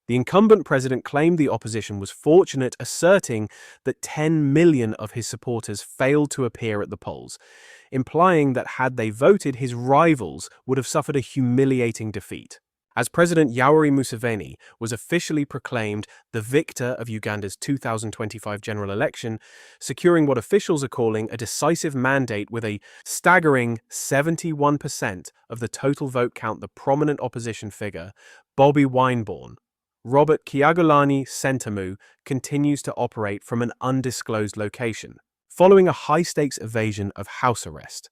The incumbent president claimed the opposition was fortunate, asserting that 10 million of his supporters failed to appear at the polls, implying that had they voted, his rivals would have suffered a humiliating defeat. As President Yoweri Museveni was officially proclaimed the victor of Uganda's 2025 general election, securing what officials are calling a decisive mandate with a staggering 71% of the total vote count, the prominent opposition figure, Bobi Wine-born Robert Kyagulanyi Ssentamu, continues to operate from an undisclosed location, following a high-stakes evasion of house arrest.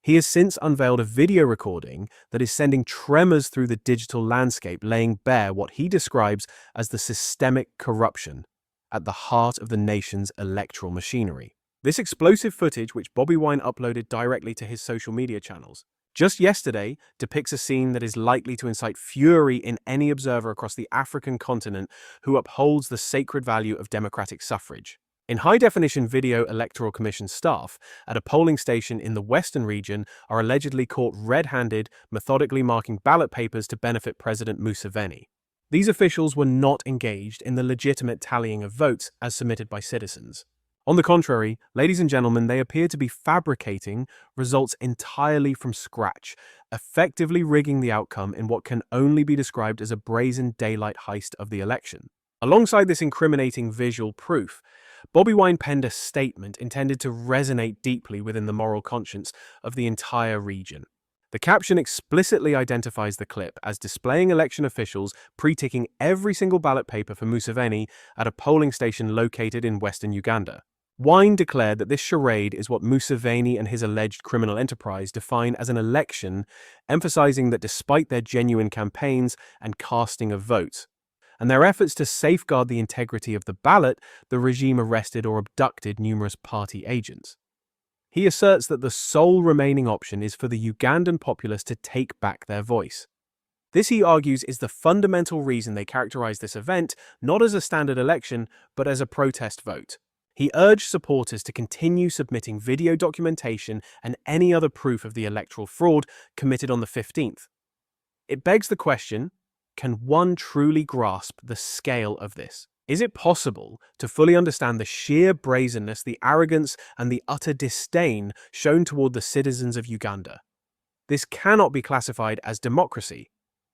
He has since unveiled a video recording that is sending tremors through the digital landscape, laying bare what he describes as the systemic corruption at the heart of the nation's electoral machinery. This explosive footage, which Bobi Wine uploaded directly to his social media channels just yesterday, depicts a scene that is likely to incite fury in any observer across the African continent who upholds the sacred value of democratic suffrage. In high-definition video, Electoral Commission staff at a polling station in the Western region are allegedly caught red-handed, methodically marking ballot papers to benefit President Museveni. These officials were not engaged in the legitimate tallying of votes as submitted by citizens. On the contrary, ladies and gentlemen, they appear to be fabricating results entirely from scratch, effectively rigging the outcome in what can only be described as a brazen daylight heist of the election. Alongside this incriminating visual proof, Bobi Wine penned a statement intended to resonate deeply within the moral conscience of the entire region. The caption explicitly identifies the clip as displaying election officials pre-ticking every single ballot paper for Museveni at a polling station located in western Uganda. Wine declared that this charade is what Museveni and his alleged criminal enterprise define as an election, emphasizing that despite their genuine campaigns and casting of votes, and their efforts to safeguard the integrity of the ballot, the regime arrested or abducted numerous party agents. He asserts that the sole remaining option is for the Ugandan populace to take back their voice. This, he argues, is the fundamental reason they characterize this event not as a standard election, but as a protest vote. He urged supporters to continue submitting video documentation and any other proof of the electoral fraud committed on the 15th. It begs the question, can one truly grasp the scale of this? Is it possible to fully understand the sheer brazenness, the arrogance, and the utter disdain shown toward the citizens of Uganda? This cannot be classified as democracy.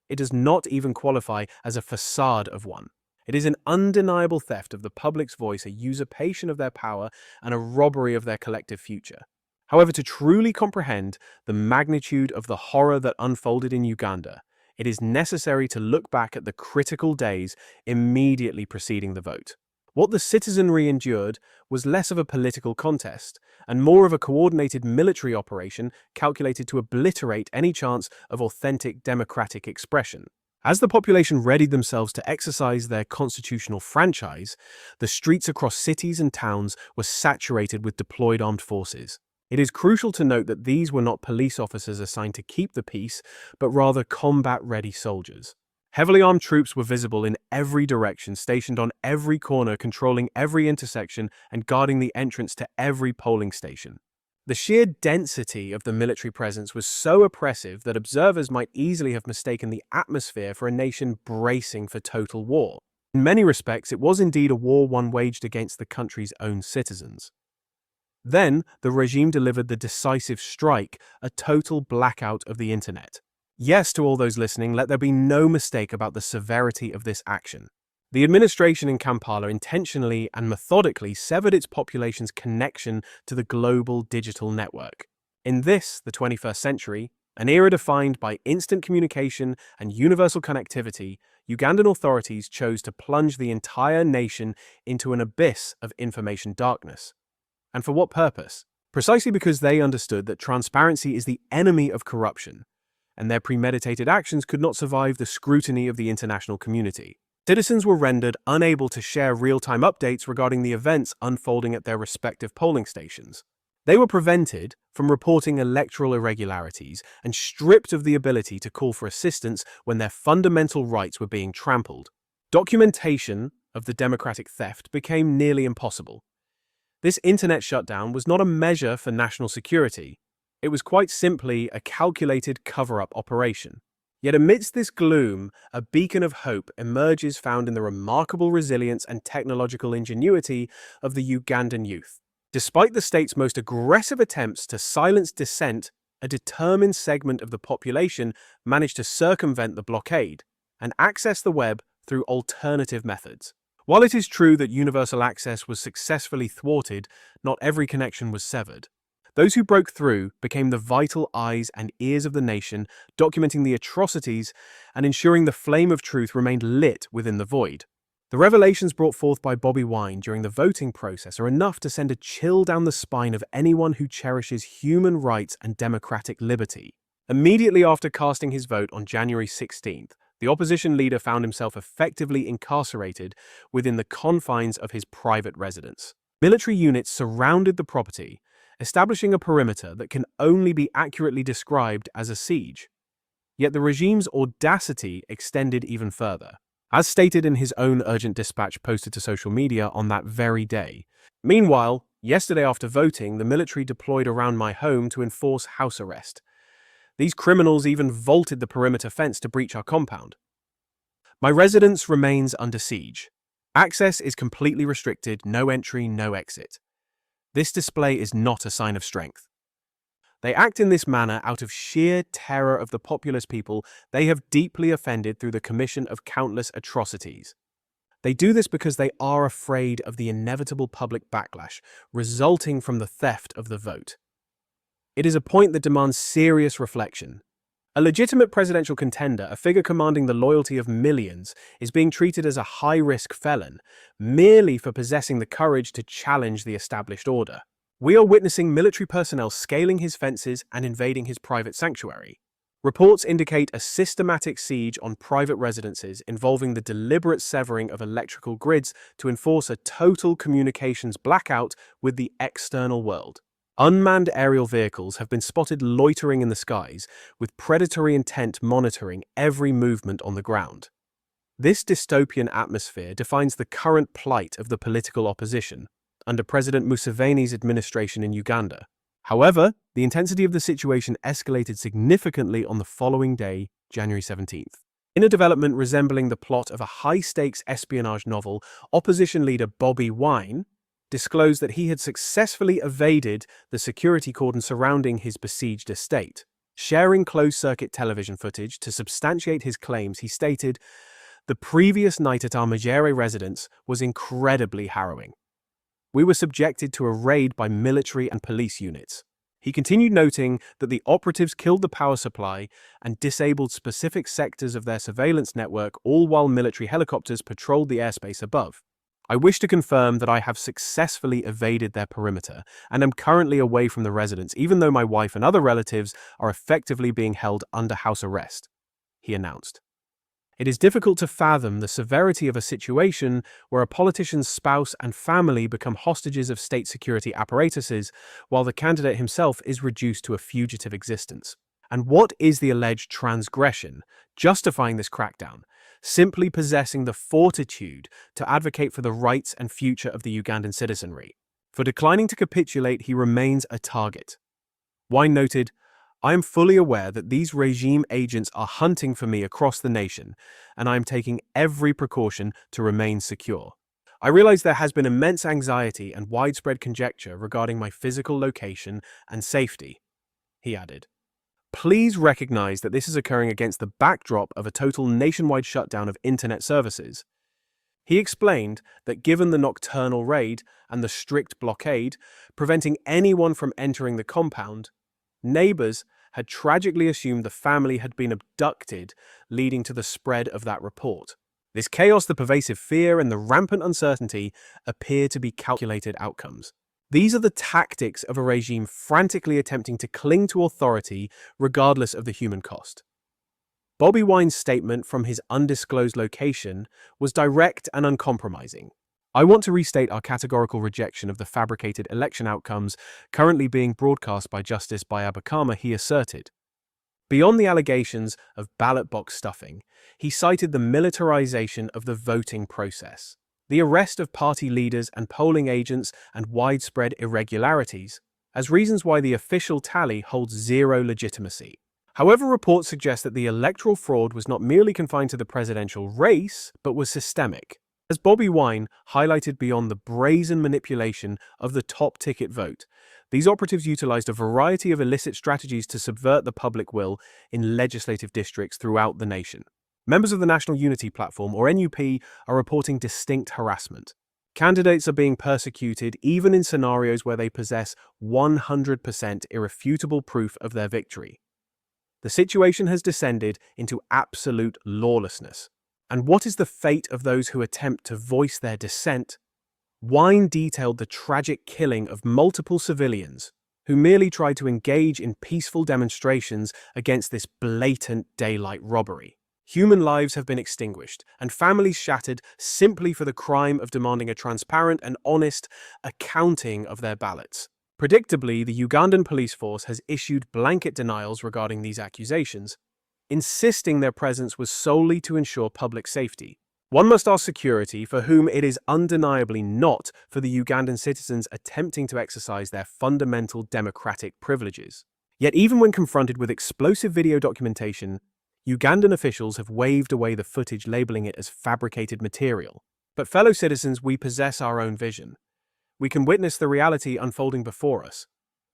It does not even qualify as a facade of one. It is an undeniable theft of the public's voice, a usurpation of their power, and a robbery of their collective future. However, to truly comprehend the magnitude of the horror that unfolded in Uganda, it is necessary to look back at the critical days immediately preceding the vote. What the citizenry endured was less of a political contest and more of a coordinated military operation calculated to obliterate any chance of authentic democratic expression. As the population readied themselves to exercise their constitutional franchise, the streets across cities and towns were saturated with deployed armed forces. It is crucial to note that these were not police officers assigned to keep the peace, but rather combat-ready soldiers. Heavily armed troops were visible in every direction, stationed on every corner, controlling every intersection and guarding the entrance to every polling station. The sheer density of the military presence was so oppressive that observers might easily have mistaken the atmosphere for a nation bracing for total war. In many respects, it was indeed a war one waged against the country's own citizens. Then, the regime delivered the decisive strike, a total blackout of the internet. Yes, to all those listening, let there be no mistake about the severity of this action. The administration in Kampala intentionally and methodically severed its population's connection to the global digital network. In this, the 21st century, an era defined by instant communication and universal connectivity, Ugandan authorities chose to plunge the entire nation into an abyss of information darkness. And for what purpose? Precisely because they understood that transparency is the enemy of corruption, and their premeditated actions could not survive the scrutiny of the international community. Citizens were rendered unable to share real-time updates regarding the events unfolding at their respective polling stations. They were prevented from reporting electoral irregularities and stripped of the ability to call for assistance when their fundamental rights were being trampled. Documentation of the democratic theft became nearly impossible. This internet shutdown was not a measure for national security. It was quite simply a calculated cover-up operation. Yet amidst this gloom, a beacon of hope emerges found in the remarkable resilience and technological ingenuity of the Ugandan youth. Despite the state's most aggressive attempts to silence dissent, a determined segment of the population managed to circumvent the blockade and access the web through alternative methods. While it is true that universal access was successfully thwarted, not every connection was severed. Those who broke through became the vital eyes and ears of the nation, documenting the atrocities and ensuring the flame of truth remained lit within the void. The revelations brought forth by Bobi Wine during the voting process are enough to send a chill down the spine of anyone who cherishes human rights and democratic liberty. Immediately after casting his vote on January 16th, the opposition leader found himself effectively incarcerated within the confines of his private residence. Military units surrounded the property, establishing a perimeter that can only be accurately described as a siege. Yet the regime's audacity extended even further. As stated in his own urgent dispatch posted to social media on that very day. Meanwhile, yesterday after voting, the military deployed around my home to enforce house arrest. These criminals even vaulted the perimeter fence to breach our compound. My residence remains under siege. Access is completely restricted, no entry, no exit. This display is not a sign of strength. They act in this manner out of sheer terror of the populous people they have deeply offended through the commission of countless atrocities. They do this because they are afraid of the inevitable public backlash resulting from the theft of the vote. It is a point that demands serious reflection. A legitimate presidential contender, a figure commanding the loyalty of millions, is being treated as a high-risk felon merely for possessing the courage to challenge the established order. We are witnessing military personnel scaling his fences and invading his private sanctuary. Reports indicate a systematic siege on private residences involving the deliberate severing of electrical grids to enforce a total communications blackout with the external world. Unmanned aerial vehicles have been spotted loitering in the skies, with predatory intent monitoring every movement on the ground. This dystopian atmosphere defines the current plight of the political opposition under President Museveni's administration in Uganda. However, the intensity of the situation escalated significantly on the following day, January 17th. In a development resembling the plot of a high-stakes espionage novel, opposition leader Bobi Wine disclosed that he had successfully evaded the security cordon surrounding his besieged estate. Sharing closed-circuit television footage to substantiate his claims, he stated, "The previous night at our Majere residence was incredibly harrowing. We were subjected to a raid by military and police units." He continued, noting that the operatives killed the power supply and disabled specific sectors of their surveillance network, all while military helicopters patrolled the airspace above. "I wish to confirm that I have successfully evaded their perimeter and am currently away from the residence, even though my wife and other relatives are effectively being held under house arrest," he announced. It is difficult to fathom the severity of a situation where a politician's spouse and family become hostages of state security apparatuses, while the candidate himself is reduced to a fugitive existence. And what is the alleged transgression justifying this crackdown? Simply possessing the fortitude to advocate for the rights and future of the Ugandan citizenry. For declining to capitulate, he remains a target. Wine noted, "I am fully aware that these regime agents are hunting for me across the nation, and I am taking every precaution to remain secure. I realize there has been immense anxiety and widespread conjecture regarding my physical location and safety," he added. "Please recognize that this is occurring against the backdrop of a total nationwide shutdown of internet services." He explained that given the nocturnal raid and the strict blockade, preventing anyone from entering the compound, neighbors had tragically assumed the family had been abducted, leading to the spread of that report. This chaos, the pervasive fear, and the rampant uncertainty appear to be calculated outcomes. These are the tactics of a regime frantically attempting to cling to authority regardless of the human cost. Bobi Wine's statement from his undisclosed location was direct and uncompromising. "I want to restate our categorical rejection of the fabricated election outcomes currently being broadcast by Justice Bayabakama," he asserted. Beyond the allegations of ballot box stuffing, he cited the militarization of the voting process, the arrest of party leaders and polling agents, and widespread irregularities as reasons why the official tally holds zero legitimacy. However, reports suggest that the electoral fraud was not merely confined to the presidential race, but was systemic. As Bobi Wine highlighted beyond the brazen manipulation of the top-ticket vote, these operatives utilized a variety of illicit strategies to subvert the public will in legislative districts throughout the nation. Members of the National Unity Platform, or NUP, are reporting distinct harassment. Candidates are being persecuted even in scenarios where they possess 100% irrefutable proof of their victory. The situation has descended into absolute lawlessness. And what is the fate of those who attempt to voice their dissent? Wine detailed the tragic killing of multiple civilians who merely tried to engage in peaceful demonstrations against this blatant daylight robbery. Human lives have been extinguished and families shattered simply for the crime of demanding a transparent and honest accounting of their ballots. Predictably, the Ugandan police force has issued blanket denials regarding these accusations, insisting their presence was solely to ensure public safety. One must ask security, for whom it is undeniably not for the Ugandan citizens attempting to exercise their fundamental democratic privileges. Yet even when confronted with explosive video documentation, Ugandan officials have waved away the footage, labeling it as fabricated material. But fellow citizens, we possess our own vision. We can witness the reality unfolding before us.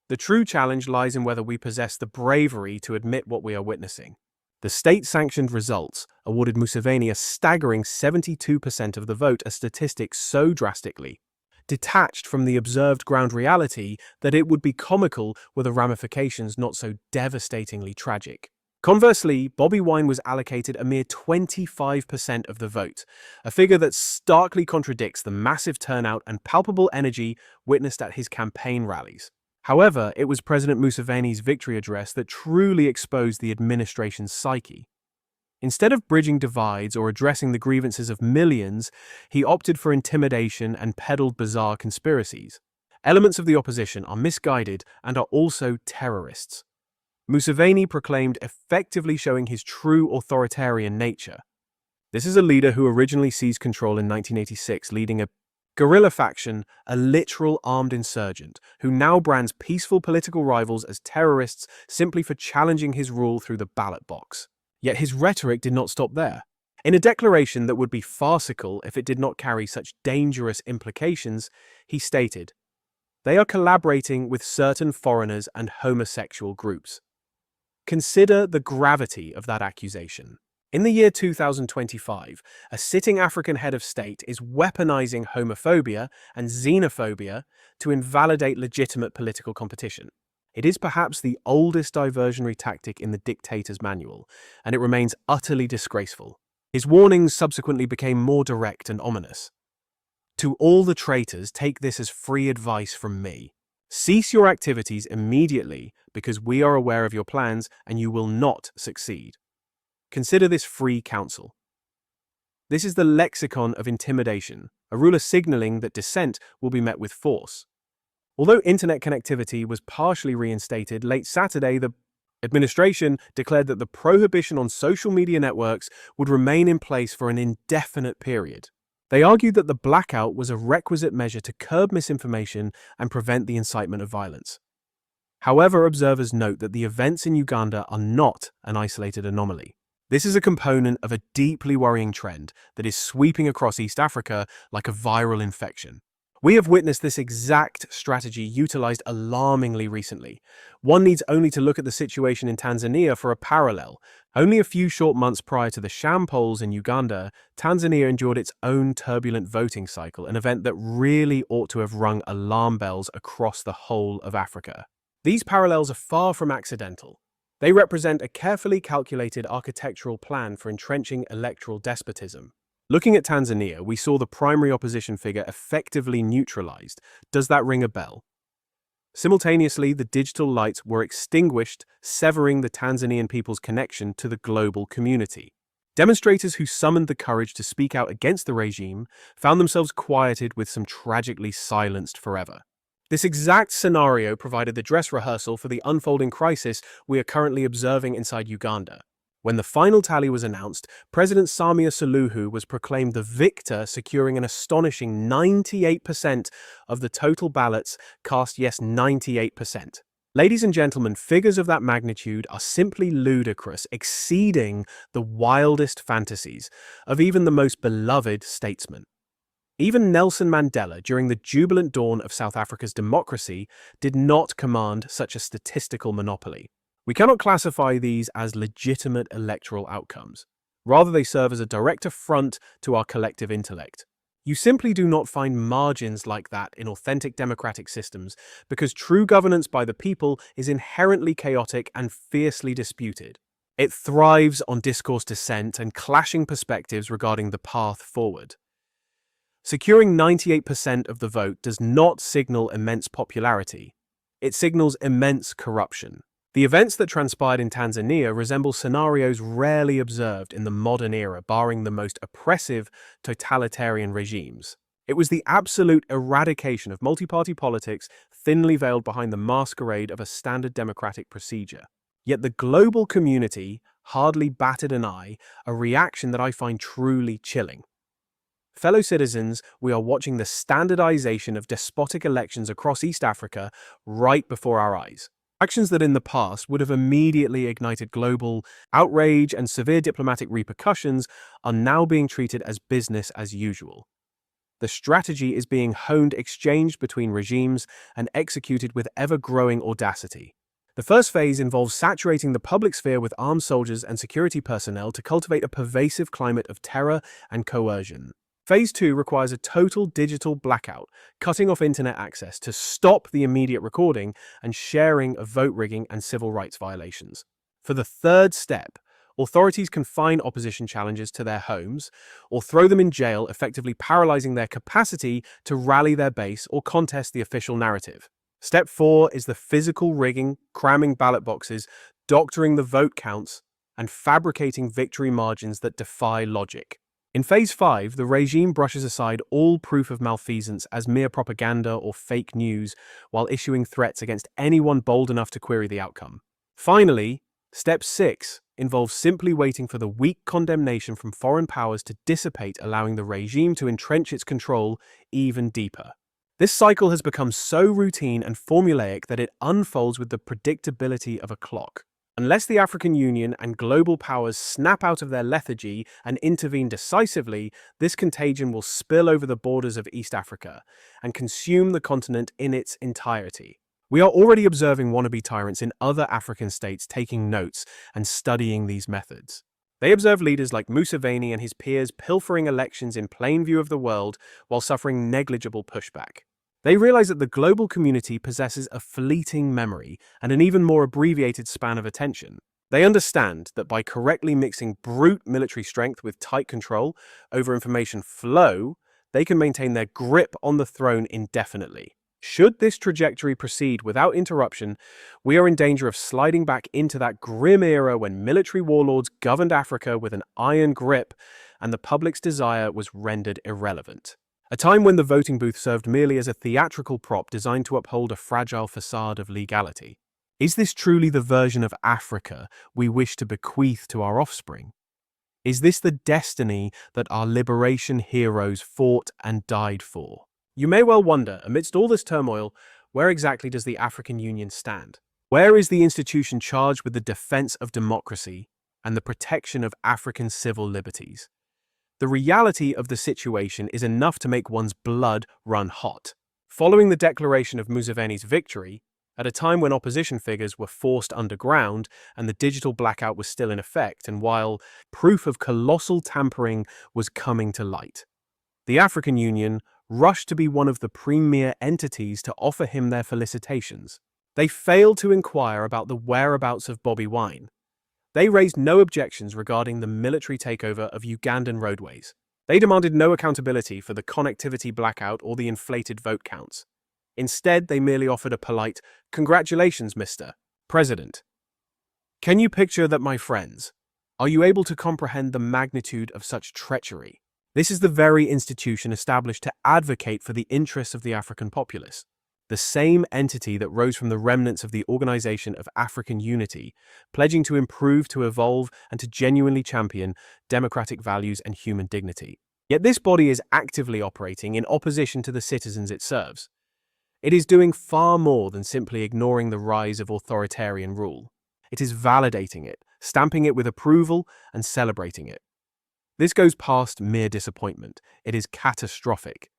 The true challenge lies in whether we possess the bravery to admit what we are witnessing. The state-sanctioned results awarded Museveni a staggering 72% of the vote, a statistic so drastically detached from the observed ground reality that it would be comical were the ramifications not so devastatingly tragic. Conversely, Bobi Wine was allocated a mere 25% of the vote, a figure that starkly contradicts the massive turnout and palpable energy witnessed at his campaign rallies. However, it was President Museveni's victory address that truly exposed the administration's psyche. Instead of bridging divides or addressing the grievances of millions, he opted for intimidation and peddled bizarre conspiracies. Elements of the opposition are misguided and are also terrorists. Museveni proclaimed effectively showing his true authoritarian nature. This is a leader who originally seized control in 1986, leading a guerrilla faction, a literal armed insurgent, who now brands peaceful political rivals as terrorists simply for challenging his rule through the ballot box. Yet his rhetoric did not stop there. In a declaration that would be farcical if it did not carry such dangerous implications, he stated, "They are collaborating with certain foreigners and homosexual groups." Consider the gravity of that accusation. In the year 2025, a sitting African head of state is weaponizing homophobia and xenophobia to invalidate legitimate political competition. It is perhaps the oldest diversionary tactic in the dictator's manual, and it remains utterly disgraceful. His warnings subsequently became more direct and ominous. To all the traitors, take this as free advice from me. Cease your activities immediately, because we are aware of your plans and you will not succeed. Consider this free counsel. This is the lexicon of intimidation, a ruler signaling that dissent will be met with force. Although internet connectivity was partially reinstated, late Saturday the administration declared that the prohibition on social media networks would remain in place for an indefinite period. They argued that the blackout was a requisite measure to curb misinformation and prevent the incitement of violence. However, observers note that the events in Uganda are not an isolated anomaly. This is a component of a deeply worrying trend that is sweeping across East Africa like a viral infection. We have witnessed this exact strategy utilized alarmingly recently. One needs only to look at the situation in Tanzania for a parallel. Only a few short months prior to the sham polls in Uganda, Tanzania endured its own turbulent voting cycle, an event that really ought to have rung alarm bells across the whole of Africa. These parallels are far from accidental. They represent a carefully calculated architectural plan for entrenching electoral despotism. Looking at Tanzania, we saw the primary opposition figure effectively neutralized. Does that ring a bell? Simultaneously, the digital lights were extinguished, severing the Tanzanian people's connection to the global community. Demonstrators who summoned the courage to speak out against the regime found themselves quieted with some tragically silenced forever. This exact scenario provided the dress rehearsal for the unfolding crisis we are currently observing inside Uganda. When the final tally was announced, President Samia Suluhu was proclaimed the victor, securing an astonishing 98% of the total ballots cast. Yes, 98%. Ladies and gentlemen, figures of that magnitude are simply ludicrous, exceeding the wildest fantasies of even the most beloved statesman. Even Nelson Mandela, during the jubilant dawn of South Africa's democracy, did not command such a statistical monopoly. We cannot classify these as legitimate electoral outcomes. Rather, they serve as a direct affront to our collective intellect. You simply do not find margins like that in authentic democratic systems because true governance by the people is inherently chaotic and fiercely disputed. It thrives on discourse dissent and clashing perspectives regarding the path forward. Securing 98% of the vote does not signal immense popularity. It signals immense corruption. The events that transpired in Tanzania resemble scenarios rarely observed in the modern era, barring the most oppressive totalitarian regimes. It was the absolute eradication of multi-party politics, thinly veiled behind the masquerade of a standard democratic procedure. Yet the global community hardly batted an eye, a reaction that I find truly chilling. Fellow citizens, we are watching the standardization of despotic elections across East Africa right before our eyes. Actions that in the past would have immediately ignited global outrage and severe diplomatic repercussions are now being treated as business as usual. The strategy is being honed, exchanged between regimes, and executed with ever-growing audacity. The first phase involves saturating the public sphere with armed soldiers and security personnel to cultivate a pervasive climate of terror and coercion. Phase 2 requires a total digital blackout, cutting off internet access to stop the immediate recording and sharing of vote rigging and civil rights violations. For the third step, authorities confine opposition challengers to their homes or throw them in jail, effectively paralyzing their capacity to rally their base or contest the official narrative. Step 4 is the physical rigging, cramming ballot boxes, doctoring the vote counts, and fabricating victory margins that defy logic. In Phase 5, the regime brushes aside all proof of malfeasance as mere propaganda or fake news, while issuing threats against anyone bold enough to query the outcome. Finally, Step 6 involves simply waiting for the weak condemnation from foreign powers to dissipate, allowing the regime to entrench its control even deeper. This cycle has become so routine and formulaic that it unfolds with the predictability of a clock. Unless the African Union and global powers snap out of their lethargy and intervene decisively, this contagion will spill over the borders of East Africa and consume the continent in its entirety. We are already observing wannabe tyrants in other African states taking notes and studying these methods. They observe leaders like Museveni and his peers pilfering elections in plain view of the world while suffering negligible pushback. They realize that the global community possesses a fleeting memory and an even more abbreviated span of attention. They understand that by correctly mixing brute military strength with tight control over information flow, they can maintain their grip on the throne indefinitely. Should this trajectory proceed without interruption, we are in danger of sliding back into that grim era when military warlords governed Africa with an iron grip and the public's desire was rendered irrelevant. A time when the voting booth served merely as a theatrical prop designed to uphold a fragile facade of legality. Is this truly the version of Africa we wish to bequeath to our offspring? Is this the destiny that our liberation heroes fought and died for? You may well wonder, amidst all this turmoil, where exactly does the African Union stand? Where is the institution charged with the defense of democracy and the protection of African civil liberties? The reality of the situation is enough to make one's blood run hot. Following the declaration of Museveni's victory, at a time when opposition figures were forced underground and the digital blackout was still in effect, and while proof of colossal tampering was coming to light, the African Union rushed to be one of the premier entities to offer him their felicitations. They failed to inquire about the whereabouts of Bobi Wine. They raised no objections regarding the military takeover of Ugandan roadways. They demanded no accountability for the connectivity blackout or the inflated vote counts. Instead, they merely offered a polite, "Congratulations, Mr. President." Can you picture that, my friends? Are you able to comprehend the magnitude of such treachery? This is the very institution established to advocate for the interests of the African populace. The same entity that rose from the remnants of the Organization of African Unity, pledging to improve, to evolve, and to genuinely champion democratic values and human dignity. Yet this body is actively operating in opposition to the citizens it serves. It is doing far more than simply ignoring the rise of authoritarian rule. It is validating it, stamping it with approval, and celebrating it. This goes past mere disappointment. It is catastrophic.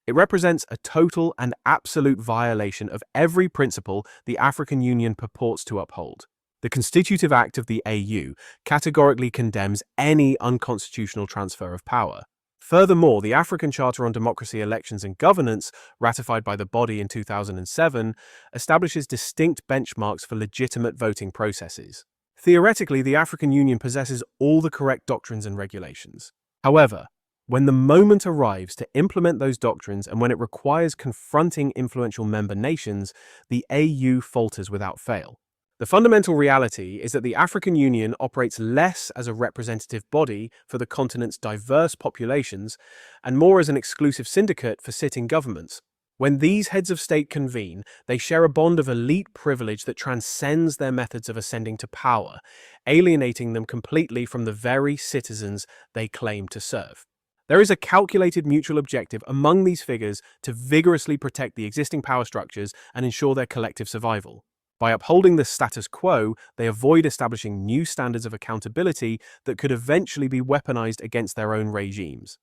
It represents a total and absolute violation of every principle the African Union purports to uphold. The Constitutive Act of the AU categorically condemns any unconstitutional transfer of power. Furthermore, the African Charter on Democracy, Elections and Governance, ratified by the body in 2007, establishes distinct benchmarks for legitimate voting processes. Theoretically, the African Union possesses all the correct doctrines and regulations. However, when the moment arrives to implement those doctrines and when it requires confronting influential member nations, the AU falters without fail. The fundamental reality is that the African Union operates less as a representative body for the continent's diverse populations and more as an exclusive syndicate for sitting governments. When these heads of state convene, they share a bond of elite privilege that transcends their methods of ascending to power, alienating them completely from the very citizens they claim to serve. There is a calculated mutual objective among these figures to vigorously protect the existing power structures and ensure their collective survival. By upholding the status quo, they avoid establishing new standards of accountability that could eventually be weaponized against their own regimes.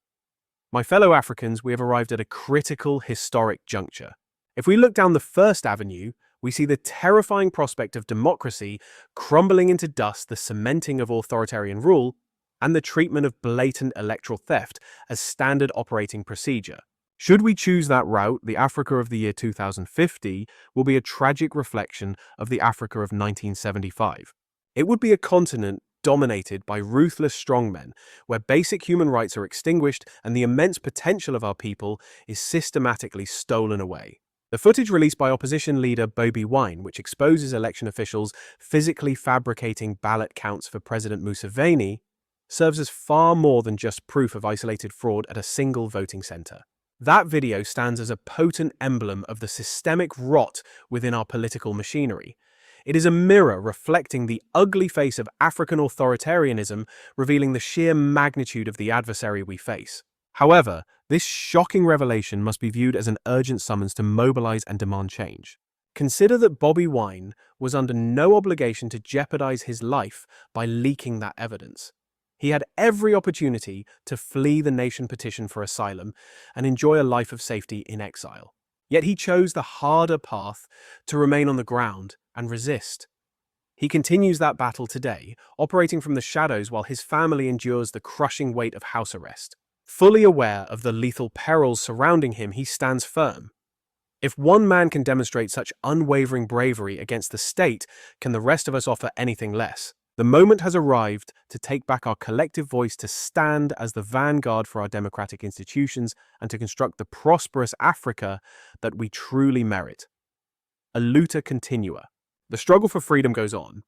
My fellow Africans, we have arrived at a critical historic juncture. If we look down the first avenue, we see the terrifying prospect of democracy crumbling into dust, the cementing of authoritarian rule, and the treatment of blatant electoral theft as standard operating procedure. Should we choose that route, the Africa of the year 2050 will be a tragic reflection of the Africa of 1975. It would be a continent dominated by ruthless strongmen, where basic human rights are extinguished and the immense potential of our people is systematically stolen away. The footage released by opposition leader Bobi, which exposes election officials physically fabricating ballot counts for President Museveni, serves as far more than just proof of isolated fraud at a single voting center. That video stands as a potent emblem of the systemic rot within our political machinery. It is a mirror reflecting the ugly face of African authoritarianism, revealing the sheer magnitude of the adversary we face. However, this shocking revelation must be viewed as an urgent summons to mobilize and demand change. Consider that Bobi Wine was under no obligation to jeopardize his life by leaking that evidence. He had every opportunity to flee the nation petition for asylum and enjoy a life of safety in exile. Yet he chose the harder path to remain on the ground and resist. He continues that battle today, operating from the shadows while his family endures the crushing weight of house arrest. Fully aware of the lethal perils surrounding him, he stands firm. If one man can demonstrate such unwavering bravery against the state, can the rest of us offer anything less? The moment has arrived to take back our collective voice, to stand as the vanguard for our democratic institutions, and to construct the prosperous Africa that we truly merit. A luta continua. The struggle for freedom goes on.